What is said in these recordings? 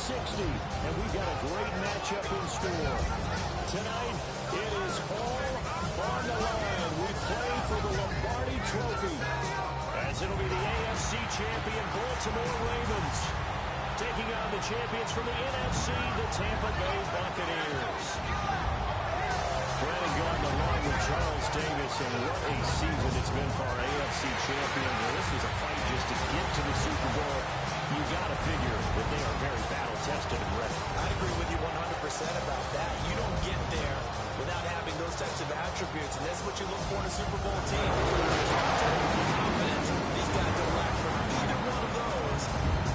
60, and we've got a great matchup in store. Tonight, it is all on the line. We play for the Lombardi Trophy, as it'll be the AFC champion Baltimore Ravens taking on the champions from the NFC, the Tampa Bay Buccaneers. Brandon Gordon along with Charles Davis, and what a season it's been for our AFC champions. Well, this was a fight just to get to the Super Bowl. You got to figure that they are very battle-tested and ready. I agree with you 100% about that. You don't get there without having those types of attributes, and that's what you look for in a Super Bowl team. Confidence. These guys don't lack from either one of those.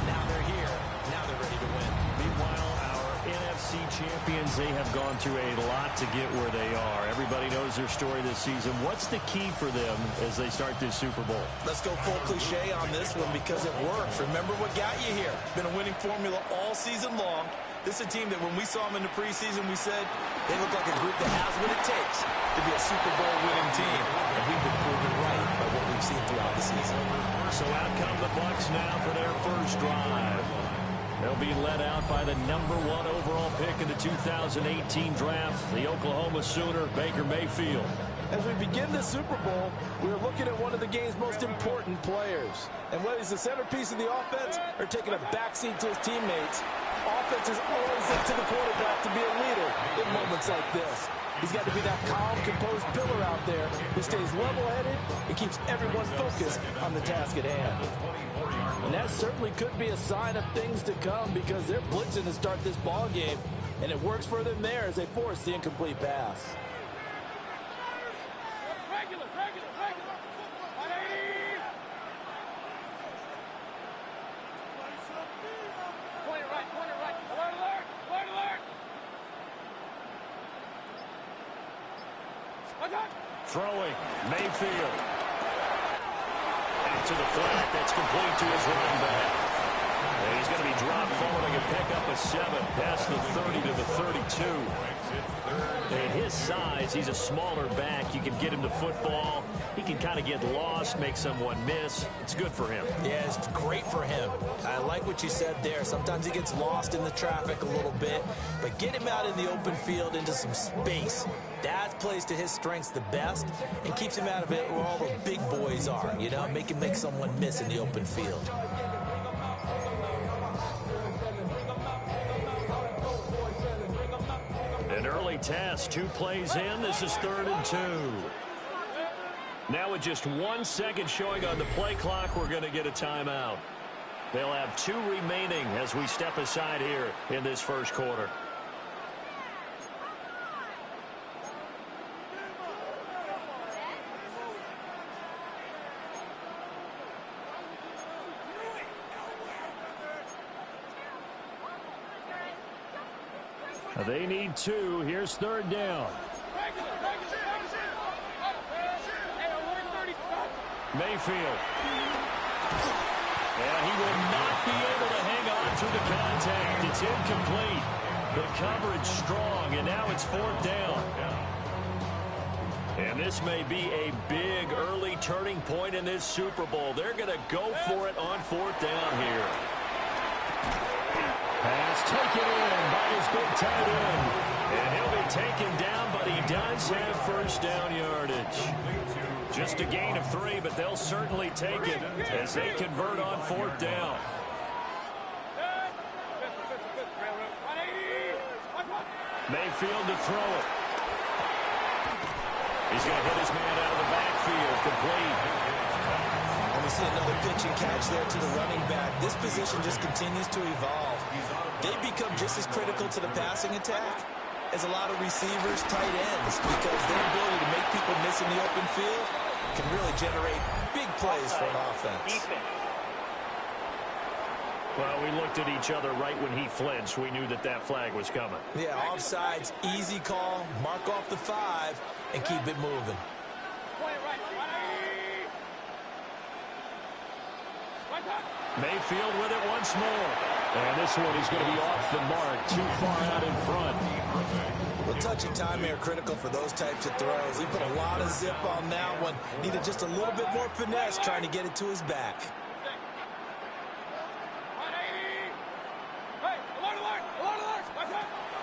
Now they're here. Now they're ready to win. Meanwhile, our NFC champions, they have gone through a lot to get where they are. Everybody knows their story this season. What's the key for them as they start this Super Bowl? Let's go full cliche on this one because it works. Remember what got you here. Been a winning formula all season long. This is a team that when we saw them in the preseason, we said they look like a group that has what it takes to be a Super Bowl winning team. And we've been proven right by what we've seen throughout the season. So out come the Bucs now for their first drive. They'll be led out by the #1 overall pick in the 2018 draft, the Oklahoma Sooner, Baker Mayfield. As we begin the Super Bowl, we're looking at one of the game's most important players. And whether he's the centerpiece of the offense or taking a backseat to his teammates, offenses always look to the quarterback to be a leader in moments like this. He's got to be that calm, composed pillar out there who stays level-headed and keeps everyone focused on the task at hand. And that certainly could be a sign of things to come because they're blitzing to start this ball game, and it works for them there as they force the incomplete pass. Throwing, Mayfield. Back to the flat, that's complete to his running back. And he's going to be dropped following a pickup of 7, past the 30 to the 32. At his size, he's a smaller back. You can get him to football. He can kind of get lost, make someone miss. It's good for him. Yeah, it's great for him. I like what you said there. Sometimes he gets lost in the traffic a little bit, but get him out in the open field into some space. That plays to his strengths the best and keeps him out of it where all the big boys are, you know, make someone miss in the open field. An early test, 2 plays in. This is 3rd and 2. Now with just 1 second showing on the play clock, we're going to get a timeout. They'll have 2 remaining as we step aside here in this first quarter. They need 2. Here's 3rd down. Mayfield. And he will not be able to hang on through the contact. It's incomplete. The coverage strong, and now it's 4th down. And this may be a big early turning point in this Super Bowl. They're going to go for it on 4th down here. Pass taken in by his big tight end. And he'll be taken down, but he does have first down yardage. Just a gain of 3, but they'll certainly take it as they convert on 4th down. Mayfield to throw it. He's going to hit his man out of the backfield, complete. And we see another pitch and catch there to the running back. This position just continues to evolve. They become just as critical to the passing attack as a lot of receivers, tight ends, because their ability to make people miss in the open field can really generate big plays for an offense. Well, we looked at each other right when he flinched. We knew that that flag was coming. Yeah, offsides, easy call, mark off the 5, and keep it moving. Mayfield with it once more. And this one is going to be off the mark, too far out in front. Well, touching time here critical for those types of throws. He put a lot of zip on that one. Needed just a little bit more finesse trying to get it to his back.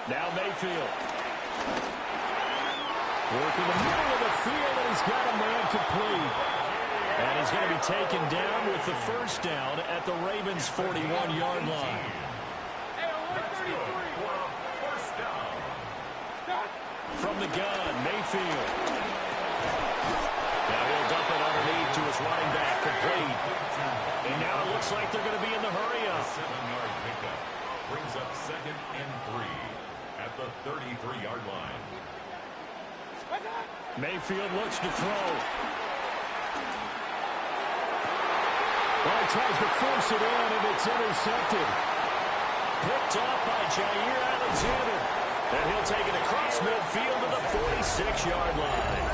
Now Mayfield. Working the middle of the field, and he's got a man complete. And he's going to be taken down with the first down at the Ravens' 41-yard line. From the gun, Mayfield. Now he'll dump it underneath to his running back, complete. And now it looks like they're going to be in the hurry-up. 7-yard pickup brings up 2nd and 3 at the 33-yard line. Mayfield looks to throw. Well, he tries to force it in, and it's intercepted. Picked off by Jair Alexander. And he'll take it across midfield to the 46-yard line.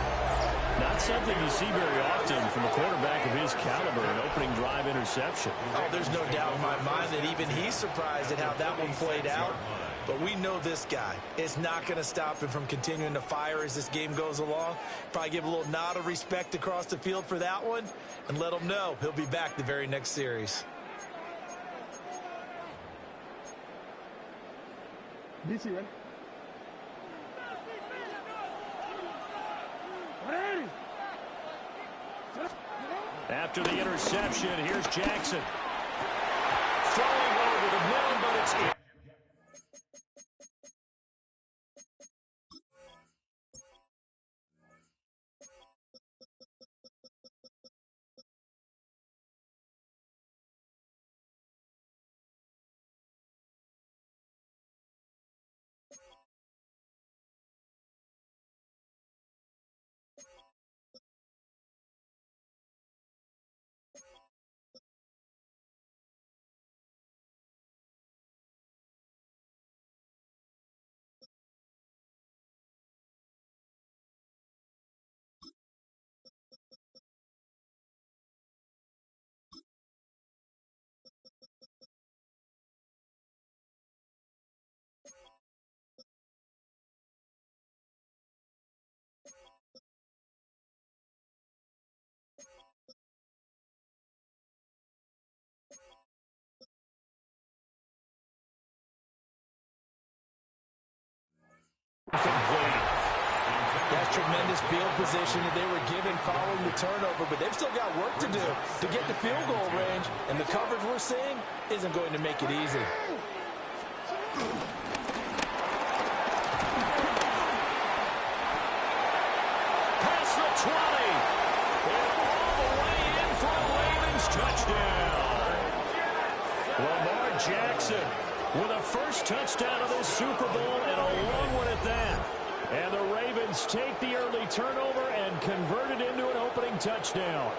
Not something you see very often from a quarterback of his caliber, an opening drive interception. Oh, there's no doubt in my mind that even he's surprised at how that one played out. But we know this guy is not going to stop him from continuing to fire as this game goes along. Probably give a little nod of respect across the field for that one and let him know he'll be back the very next series. DC, right? After the interception, here's Jackson. Throwing over the middle, but it's in. That's tremendous field position that they were given following the turnover, but they've still got work to do to get to field goal range, and the coverage we're seeing isn't going to make it easy. Past the 20. And all the way in for a Ravens touchdown. Lamar Jackson with a first touchdown of the Super Bowl, and a long one at that. And the Ravens take the early turnover and convert it into an opening touchdown.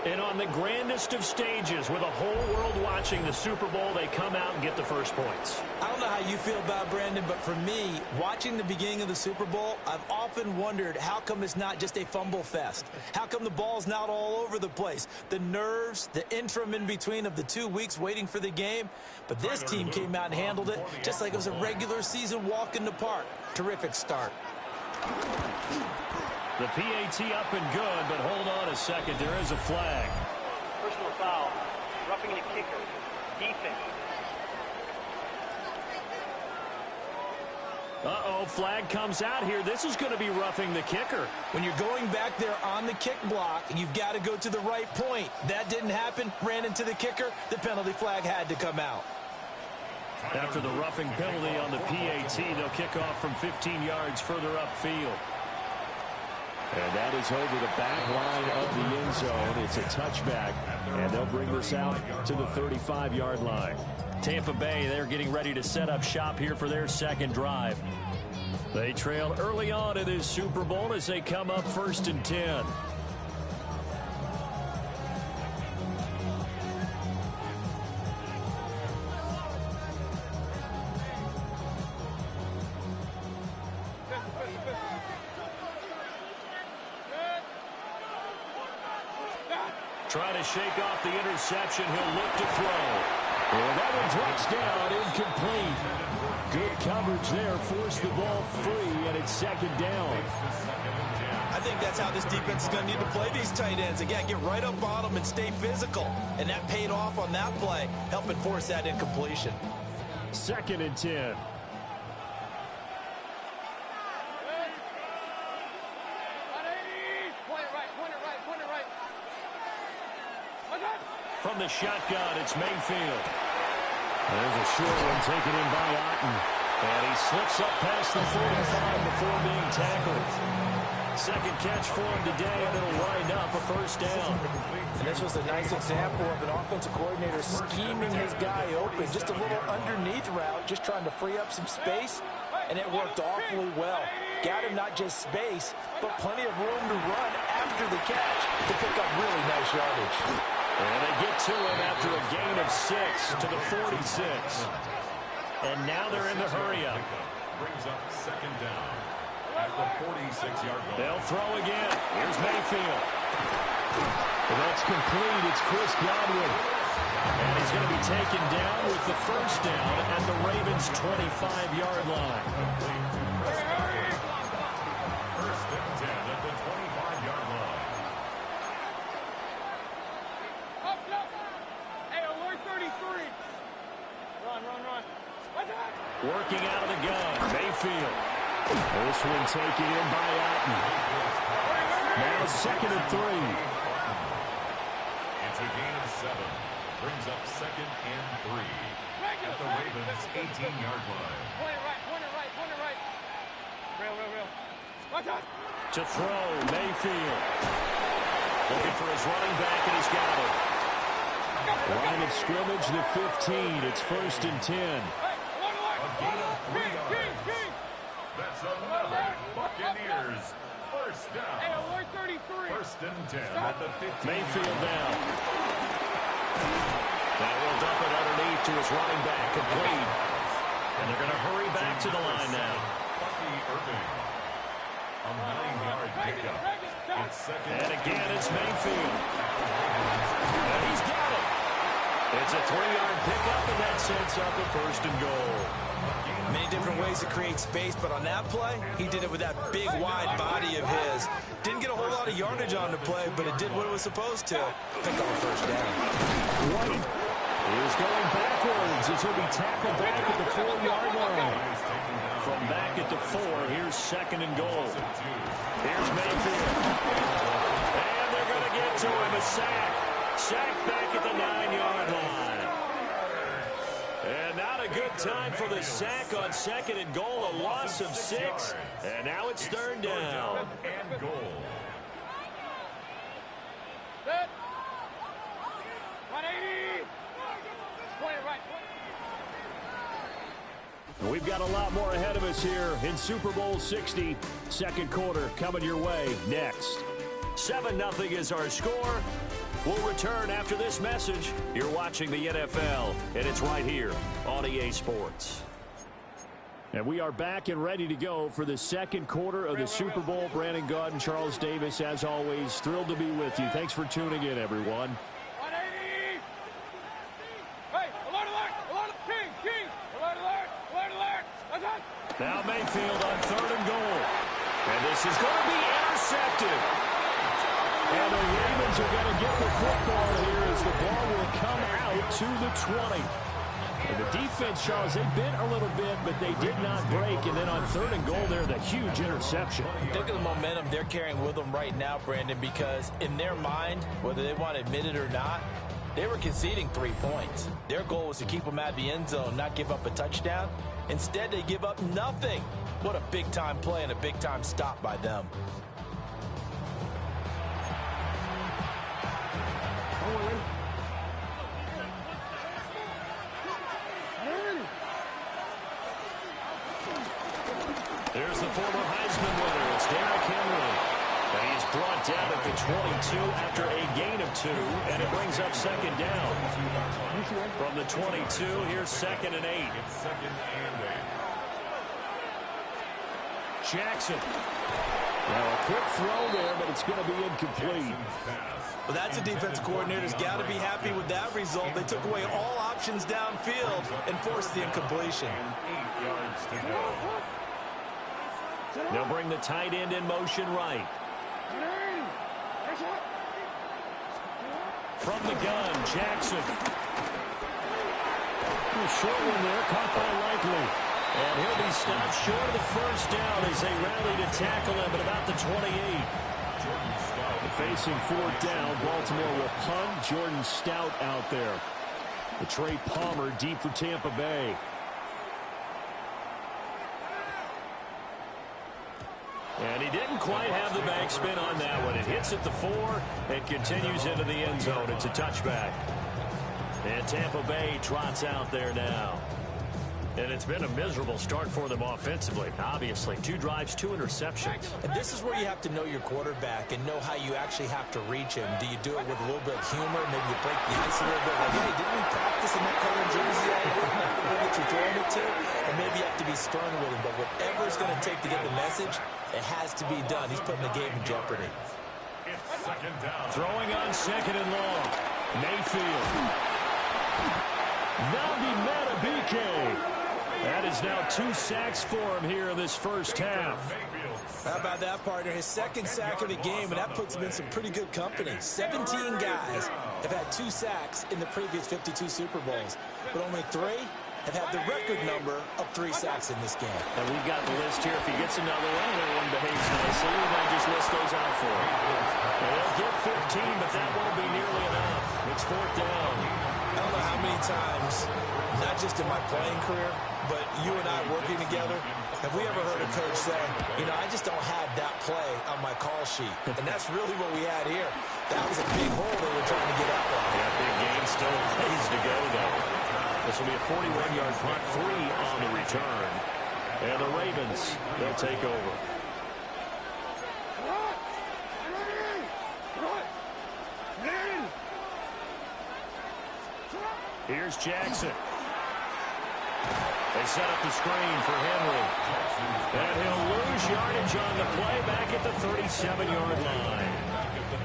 And on the grandest of stages, with the whole world watching the Super Bowl, they come out and get the first points. I don't know how you feel about Brandon, but for me, watching the beginning of the Super Bowl, I've often wondered how come it's not just a fumble fest? How come the ball's not all over the place? The nerves, the interim in between of the 2 weeks waiting for the game. But this team came out and handled it just like it was a regular season walk in the park. Terrific start. The PAT up and good, but hold on a second. There is a flag. Personal foul. Roughing the kicker. Defense. Uh-oh, flag comes out here. This is going to be roughing the kicker. When you're going back there on the kick block, you've got to go to the right point. That didn't happen. Ran into the kicker. The penalty flag had to come out. After the roughing penalty on the PAT, they'll kick off from 15 yards further upfield. And that is over the back line of the end zone. It's a touchback, and they'll bring this out to the 35-yard line. Tampa Bay, they're getting ready to set up shop here for their second drive. They trail early on in this Super Bowl as they come up 1st and 10. Trying to shake off the interception. He'll look to throw. And that one drops down, incomplete. Good coverage there. Forced the ball free, and it's 2nd down. I think that's how this defense is going to need to play these tight ends. Again, get right up on them and stay physical. And that paid off on that play, helping force that incompletion. 2nd and 10. the shotgun. It's Mayfield. There's a short one taken in by Otten. And he slips up past the 45 before being tackled. Second catch for him today, and it'll wind up a first down. And this was a nice example of an offensive coordinator scheming his guy open. Just a little underneath route, just trying to free up some space, and it worked awfully well. Got him not just space, but plenty of room to run after the catch to pick up really nice yardage. And they get to him after a gain of 6 to the 46. And now they're in the hurry-up. Brings up second down at the 46-yard line. They'll throw again. Here's Mayfield. And that's complete. It's Chris Godwin. And he's going to be taken down with the first down at the Ravens' 25-yard line. First and 10 at the 25-yard line. Hey, alert 33. Run. Working out of the gun. Mayfield. This one taken in by Otten. Now second and 3. It's a gain of 7. Brings up second and 3 at the Ravens' 18-yard line. Point it right. Real. Watch out. To throw, Mayfield. Looking for his running back, and he's got it. Line of scrimmage, the 15. It's first and 10. A gain of 3 yards. That's another Buccaneers first down. Hey, alert 33. First and 10 at the 15. Mayfield down. That will dump it underneath to his running back, complete. And they're going to hurry back to the line now. Bucky Irving. A 9-yard pickup. It's second. And again, it's Mayfield. And he's got it. It's a 3-yard pickup, and that sets up a first and goal. Many different ways to create space, but on that play, he did it with that big, wide body of his. Didn't get a whole lot of yardage on the play, but it did what it was supposed to. Pick up a first down. White is going backwards as he'll be tackled back at the 4-yard line. From back at the 4, here's second and goal. Here's Mayfield. And they're going to get to him, a sack. Sack back at the 9-yard line. And not a good time for the sack on second and goal, a loss of 6. And now it's third down. And goal. Set. 180. Point it right. We've got a lot more ahead of us here in Super Bowl 60. Second quarter coming your way next. 7-0 is our score. We'll return after this message. You're watching the NFL, and it's right here on EA Sports. And we are back and ready to go for the second quarter of the Super Bowl. Brandon Gaudin, Charles Davis, as always, thrilled to be with you. Thanks for tuning in, everyone. 180. Hey, alert. King. Alert. Watch out. Now Mayfield on third and goal. And this is going to be intercepted. And the Ravens are going to get the football here as the ball will come out to the 20. And the defense, Charles, they bent a little bit, but they did not break. And then on third and goal there, the huge interception. Think of the momentum they're carrying with them right now, Brandon, because in their mind, whether they want to admit it or not, they were conceding 3 points. Their goal was to keep them out of the end zone, not give up a touchdown. Instead, they give up nothing. What a big-time play and a big-time stop by them. There's the former Heisman winner. It's Derrick Henry. And he's brought down at the 22 after a gain of 2, and it brings up second down. From the 22, here's second and 8. It's second and 8. Jackson. Now a quick throw there, but it's going to be incomplete. Well, that's a defensive coordinator's got to be happy with that result. They took away all options downfield and forced the incompletion. 8 yards to go. They'll bring the tight end in motion right. From the gun, Jackson. A short one there, caught by Likely. And he'll be stopped short of the first down as they rally to tackle him at about the 28. The facing fourth down. Baltimore will punt. Jordan Stout out there. The Trey Palmer deep for Tampa Bay. And he didn't quite have the backspin on that one. It hits at the 4 and continues into the end zone. It's a touchback. And Tampa Bay trots out there now. And it's been a miserable start for them offensively. Obviously, 2 drives, 2 interceptions. And this is where you have to know your quarterback and know how you actually have to reach him. Do you do it with a little bit of humor? Maybe you break the ice a little bit. Like, hey, didn't we practice in that color jersey all year? That you're throwing it to? And maybe you have to be stern with him. But whatever it's going to take to get the message, it has to be done. He's putting the game in jeopardy. It's second down. Throwing on second and long. Mayfield. Nabi Matabike. That is now 2 sacks for him here in this first half. How about that, partner? His second sack of the game, and that puts him in some pretty good company. 17 guys have had 2 sacks in the previous 52 Super Bowls, but only 3 have had the record number of 3 sacks in this game. And we've got the list here. If he gets another one, everyone behaves nicely. We might just list those out for him. They'll get 15, but that won't be nearly enough. It's fourth down. I don't know how many times, not just in my playing career, but you and I working together, have we ever heard a coach say, you know, I just don't have that play on my call sheet. And that's really what we had here. That was a big hole they were trying to get out of. That big game still ways to go, though. This will be a 41-yard punt, 3 on the return. And the Ravens, they'll take over. Here's Jackson. They set up the screen for Henry. And he'll lose yardage on the play back at the 37-yard line.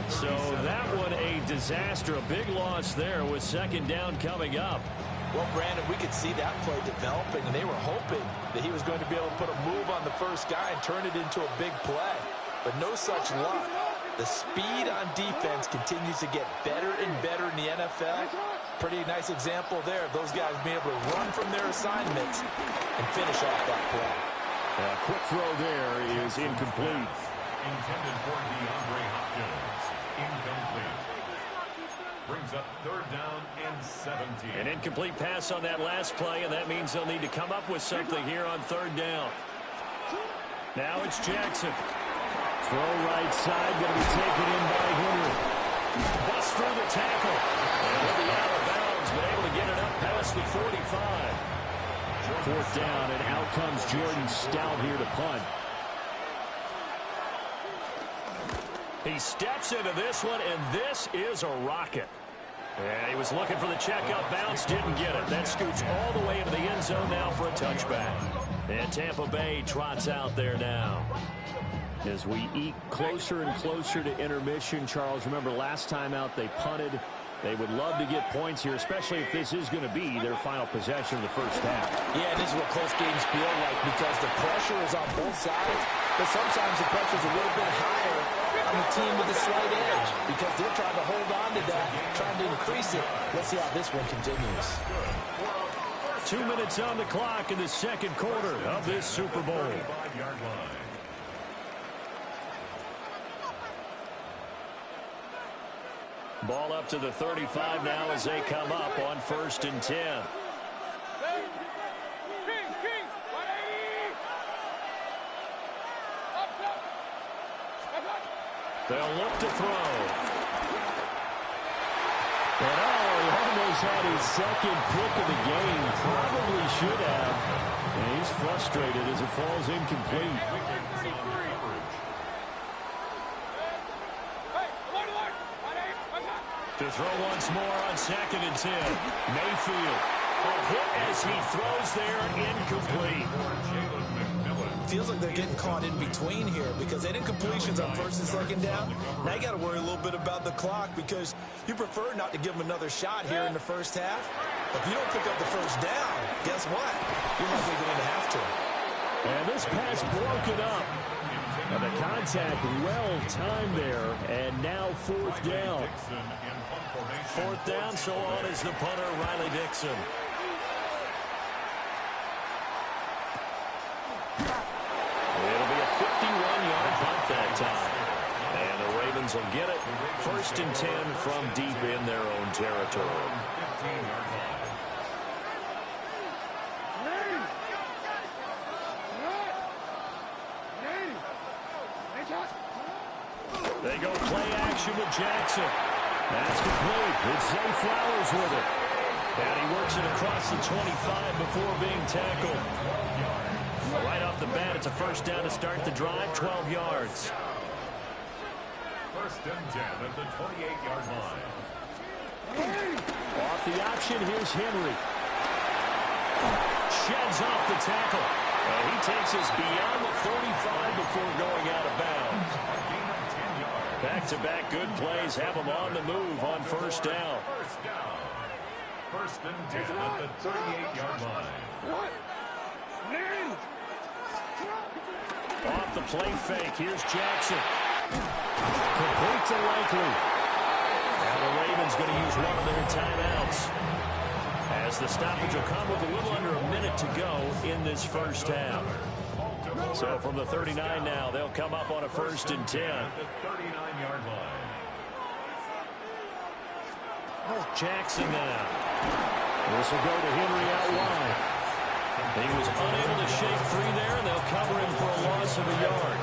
So that one a disaster. A big loss there with second down coming up. Well, Brandon, we could see that play developing, and they were hoping that he was going to be able to put a move on the first guy and turn it into a big play. But no such luck. The speed on defense continues to get better and better in the NFL. Pretty nice example there of those guys being able to run from their assignments and finish off that play. A quick throw there is incomplete. Intended for DeAndre Hopkins. Incomplete. Brings up third down and 17. An incomplete pass on that last play, and that means they'll need to come up with something here on third down. Now it's Jackson. Throw right side, going to be taken in by Henry. Bust through the tackle. And he'll be out of bounds, but able to get it up past the 45. Fourth down, and out comes Jordan Stout here to punt. He steps into this one, and this is a rocket. And he was looking for the checkup bounce, didn't get it. That scoots all the way into the end zone now for a touchback. And Tampa Bay trots out there now. As we eke closer and closer to intermission, Charles, remember last time out they punted. They would love to get points here, especially if this is going to be their final possession of the first half. Yeah, this is what close games feel like because the pressure is on both sides, but sometimes the pressure is a little bit higher on the team with a slight edge because they're trying to hold on to that, trying to increase it. Let's see how this one continues. 2 minutes on the clock in the second quarter of this Super Bowl. Ball up to the 35 now as they come up on 1st and 10. They'll look to throw. And he almost had his second pick of the game. Probably should have. And he's frustrated as it falls incomplete. To throw once more on 2nd and 10. Mayfield. A hit as he throws there, incomplete. Feels like they're getting caught in between here because they didn't completions on 1st and 2nd down. Now you got to worry a little bit about the clock because you prefer not to give them another shot here in the first half. But if you don't pick up the first down, guess what? You're likely going to have to. And this pass broken up. And the contact well timed there. And now 4th down. 4th down, so on is the punter, Riley Dixon. It'll be a 51-yard punt that time. And the Ravens will get it. 1st and 10 from deep in their own territory. 15-yard line. They go play action with Jackson. That's complete. It's Zay Flowers with it. And he works it across the 25 before being tackled. Right off the bat, it's a 1st down to start the drive, 12 yards. 1st and 10 at the 28-yard line. Off the option, here's Henry. Sheds off the tackle. And he takes us beyond the 35 before going out of bounds. Back-to-back good plays have them on the move on 1st down. 1st down. 1st and 10 at the 38-yard line. Off the play fake, here's Jackson. Complete to Likely. Now the Ravens going to use one of their timeouts, as the stoppage will come with a little under a minute to go in this 1st half. So from the 39 now, they'll come up on a 1st and 10. At the 39-yard line. Jackson now. This will go to Henry out wide. He was unable to shake free there, and they'll cover him for a loss of a yard.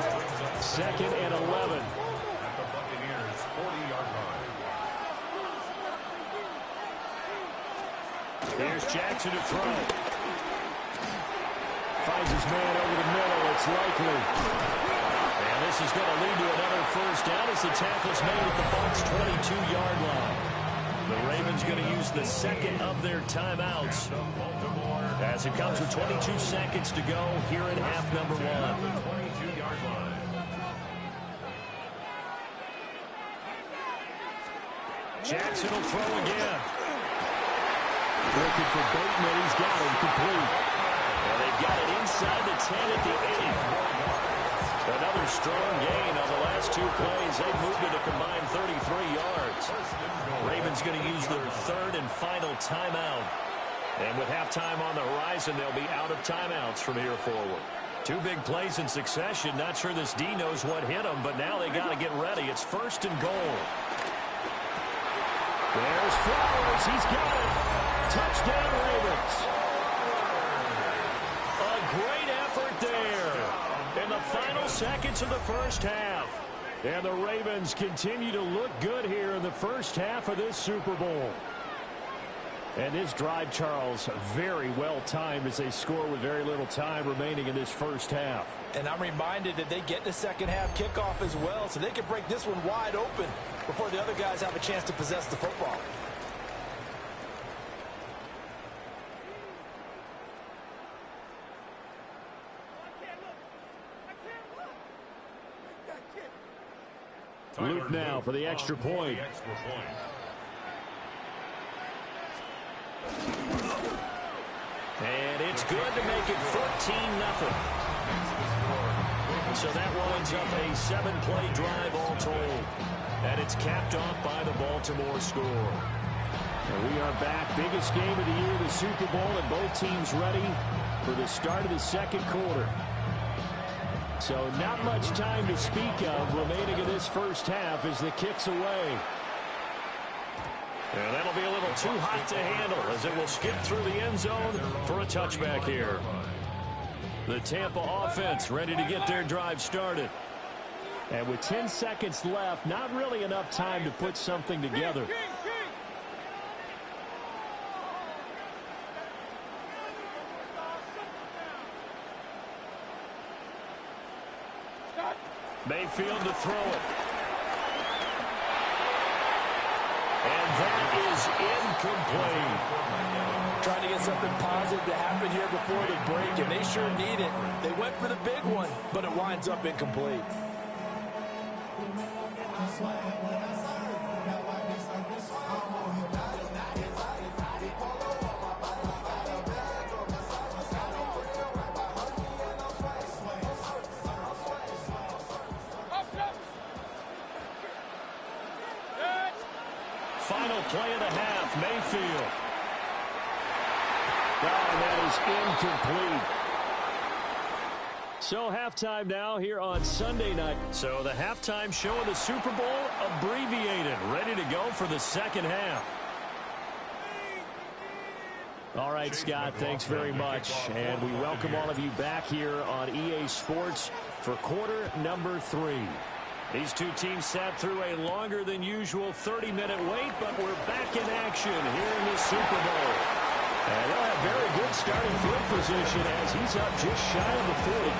2nd and 11. At the Buccaneers' 40-yard line. Here's Jackson to throw. Finds his man over the middle. It's Likely. And this is going to lead to another 1st down as the tackle's made at the Bucs' 22-yard line. The Ravens going to use the 2nd of their timeouts, as it comes with 22 seconds to go here in half number 1. 22-yard line. Jackson will throw again. Looking for Bateman. He's got him complete. And they've got it inside the 10 at the 8. Another strong gain on the last 2 plays. They've moved it a combined 33 yards. Ravens going to use their 3rd and final timeout. And with halftime on the horizon, they'll be out of timeouts from here forward. 2 big plays in succession. Not sure this D knows what hit them, but now they got to get ready. It's 1st and goal. There's Flowers. He's got it. Touchdown, Ravens. A great effort there in the final seconds of the 1st half. And the Ravens continue to look good here in the 1st half of this Super Bowl. And this drive, Charles, very well timed as they score with very little time remaining in this 1st half. And I'm reminded that they get the 2nd half kickoff as well, so they can break this one wide open before the other guys have a chance to possess the football. Luke now for the extra point. And it's good to make it 14-0. So that winds up a 7-play drive all told. And it's capped off by the Baltimore score. And we are back. Biggest game of the year, the Super Bowl, and both teams ready for the start of the 2nd quarter. So not much time to speak of remaining in this 1st half as the kick's away. And that'll be a little too hot to handle as it will skip through the end zone for a touchback here. The Tampa offense ready to get their drive started. And with 10 seconds left, not really enough time to put something together. Mayfield to throw it. And that is incomplete. Trying to get something positive to happen here before the break, and they sure need it. They went for the big one, but it winds up incomplete. Final play of the half, Mayfield. Oh, and that is incomplete. So halftime now here on Sunday night. So the halftime show of the Super Bowl abbreviated, ready to go for the second half. All right, Scott, thanks very much. And we welcome all of you back here on EA Sports for quarter number 3. These two teams sat through a longer than usual 30-minute wait, but we're back in action here in the Super Bowl. And they'll have very good starting field position as he's up just shy of the 40.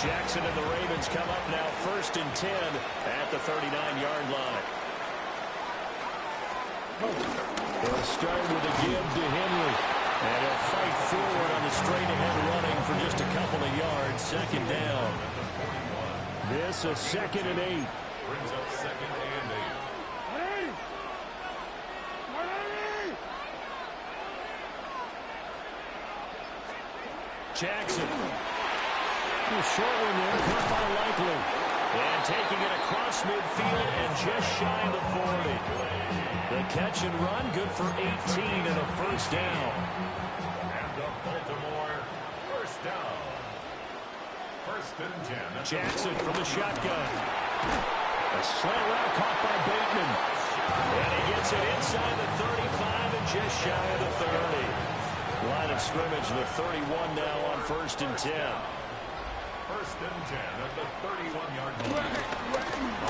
Jackson and the Ravens come up now 1st and 10 at the 39-yard line. They'll start with a give to Henry. And he'll fight forward on the straight-ahead running for just a couple of yards. Second down. This is 2nd and 8. Brings up 2nd and 8. Jackson. Short one there, caught by Likely. And taking it across midfield and just shy of the 40. The catch and run, good for 18 and a first down. And the Baltimore first down. 1st and 10. Jackson from the shotgun. A slant route caught by Bateman. And he gets it inside the 35 and just shy of the 30. Line of scrimmage, the 31 now on 1st and 10. 1st and 10 at the 31-yard line.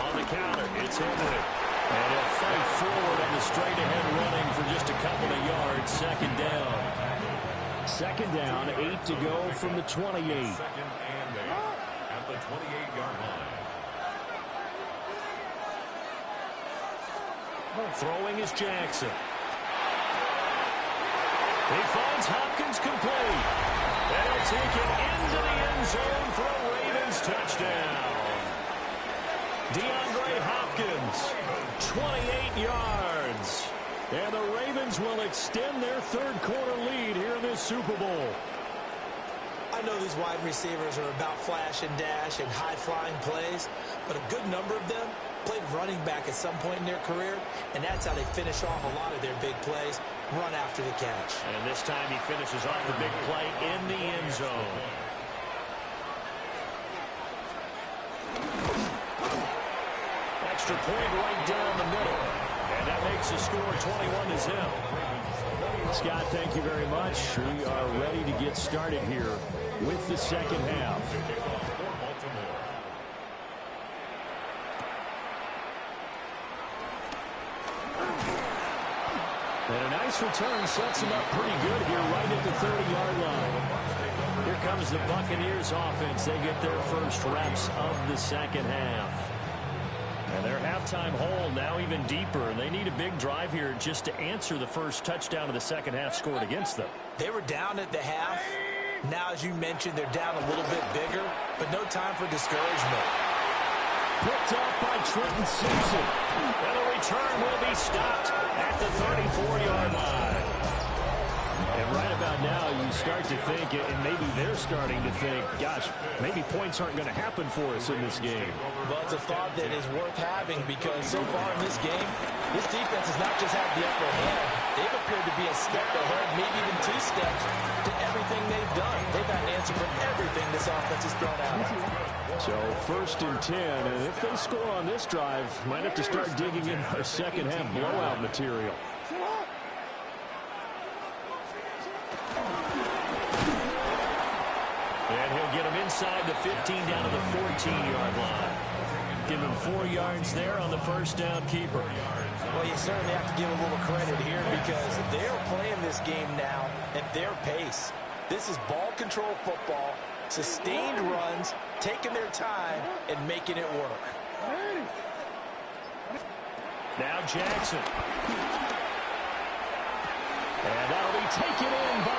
On the counter, it's Henry. And he'll fight forward on the straight-ahead running for just a couple of yards. Second down. Second down, 8 to go from the 28. 2nd and 8 at the 28-yard line. Throwing is Jackson. He finds Hopkins complete. And he'll take it into the end zone for a Ravens touchdown. DeAndre Hopkins, 28 yards. And the Ravens will extend their third-quarter lead here in this Super Bowl. I know these wide receivers are about flash and dash and high-flying plays, but a good number of them played running back at some point in their career, and that's how they finish off a lot of their big plays, run after the catch. And this time he finishes off the big play in the end zone. Extra point right down the middle. And that makes the score 21-0. Scott, thank you very much. We are ready to get started here with the second half. And a nice return sets him up pretty good here right at the 30-yard line. Here comes the Buccaneers offense. They get their first reps of the second half. And their halftime hole now even deeper. And they need a big drive here just to answer the first touchdown of the second half scored against them. They were down at the half. Now, as you mentioned, they're down a little bit bigger, but no time for discouragement. Picked up by Trenton Simpson. And the return will be stopped at the 34-yard line. And right about now, you start to think, and maybe they're starting to think, gosh, maybe points aren't going to happen for us in this game. But it's a thought that is worth having because so far in this game, this defense has not just had the upper hand. They've appeared to be a step ahead, maybe even 2 steps to everything they've done. They've had an answer for everything this offense has thrown out. So 1st and 10, and if they score on this drive, might have to start digging in our second half blowout material. And he'll get him inside the 15 down to the 14-yard line. Give him 4 yards there on the first down keeper. Well, you certainly have to give a little credit here because they're playing this game now at their pace. This is ball control football, sustained runs, taking their time, and making it work. Now Jackson. And that'll be taken in by